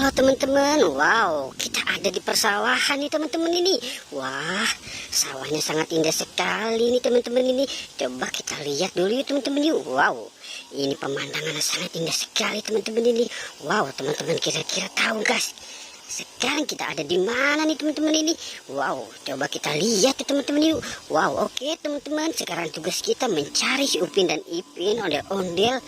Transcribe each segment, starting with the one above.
Halo teman-teman, wow, kita ada di persawahan nih teman-teman ini. Wah, sawahnya sangat indah sekali nih teman-teman ini. Coba kita lihat dulu yuk teman-teman yuk. Wow, ini pemandangannya sangat indah sekali teman-teman ini. Wow, teman-teman kira-kira tahu guys, sekarang kita ada di mana nih teman-teman ini? Wow, coba kita lihat ya teman-teman yuk. Wow, oke teman-teman, sekarang tugas kita mencari si Upin dan Ipin, ondel-ondel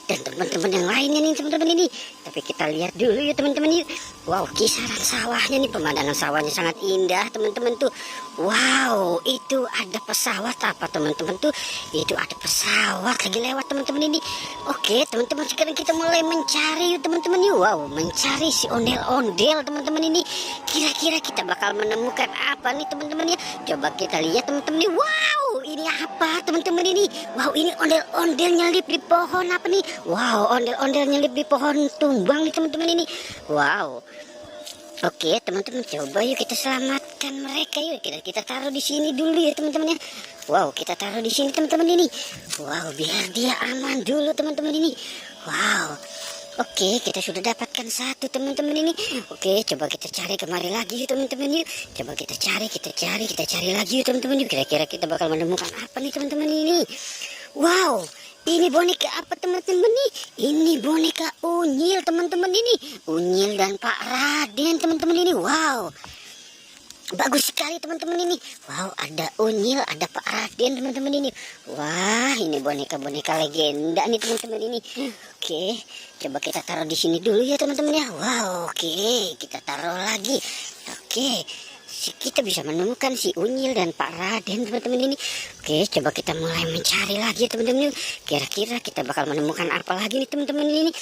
dan teman-teman yang lainnya nih teman-teman ini. Tapi kita lihat dulu ya teman-teman yuk. Wow, kisaran sawahnya nih, pemandangan sawahnya sangat indah teman-teman tuh. Wow, itu ada pesawat apa teman-teman tuh? Itu ada pesawat lagi lewat teman-teman ini. Oke teman-teman, sekarang kita mulai mencari yuk teman-teman yuk. Wow, mencari si ondel-ondel teman-teman ini. Kira-kira kita bakal menemukan apa nih teman-teman ya? Coba kita lihat teman-teman nih. Wow, ini apa teman-teman ini? Wow, ini ondel-ondel nyelip di pohon apa nih? Wow, ondel-ondel nyelip di pohon tumbang nih teman-teman ini. Wow. Oke teman-teman, coba yuk kita selamatkan mereka yuk. Kita taruh di sini dulu ya teman-teman ya. Wow, kita taruh di sini teman-teman ini. Wow, biar dia aman dulu teman-teman ini. Wow. Oke, kita sudah dapatkan satu teman-teman ini. Oke, coba kita cari kemari lagi yuk teman-teman yuk. Coba kita cari lagi yuk teman-teman yuk. Kira-kira kita bakal menemukan apa nih teman-teman ini. Wow, ini boneka apa teman-teman nih? Ini boneka Unyil teman-teman ini. Unyil dan Pak Raden teman-teman ini. Wow, bagus sekali teman-teman ini. Wow, ada Unyil, ada Pak Raden teman-teman ini. Wah, ini boneka-boneka legenda nih teman-teman ini. Oke, coba kita taruh di sini dulu ya teman-teman ya. Wow, oke, kita taruh lagi. Oke, kita bisa menemukan si Unyil dan Pak Raden teman-teman ini. Oke, coba kita mulai mencari lagi ya teman-teman. Kira-kira kita bakal menemukan apa lagi nih teman-teman ini.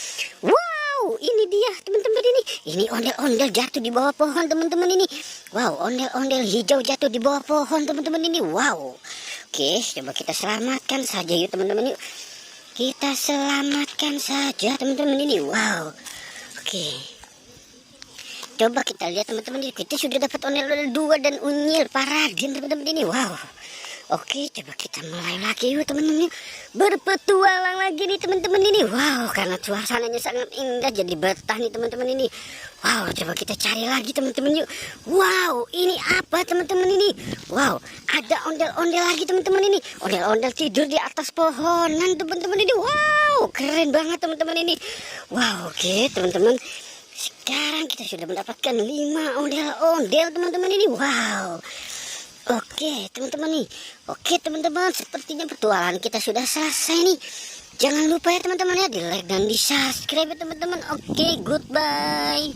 Wow, ini dia teman-teman ini. Ini ondel-ondel jatuh di bawah pohon teman-teman ini. Wow, ondel-ondel hijau jatuh di bawah pohon teman-teman ini. Wow. Oke, coba kita selamatkan saja yuk teman-teman yuk. Kita selamatkan saja teman-teman ini. Wow. Oke, coba kita lihat teman-teman ini. Kita sudah dapat ondel-ondel 2 dan Unyil Pak Raden teman-teman ini. Wow. Oke, coba kita mulai lagi yuk teman-teman yuk. Berpetualang lagi nih teman-teman ini. Wow, karena suasananya sangat indah jadi betah nih teman-teman ini. Wow, coba kita cari lagi teman-teman yuk. Wow, ini apa teman-teman ini? Wow, ada ondel-ondel lagi teman-teman ini. Ondel-ondel tidur di atas pohonan teman-teman ini. Wow, keren banget teman-teman ini. Wow, oke teman-teman, sekarang kita sudah mendapatkan 5 ondel-ondel teman-teman ini. Wow. Oke teman-teman nih. Oke teman-teman, sepertinya petualangan kita sudah selesai nih. Jangan lupa ya teman-teman ya, di like dan di subscribe ya teman-teman. Oke, goodbye.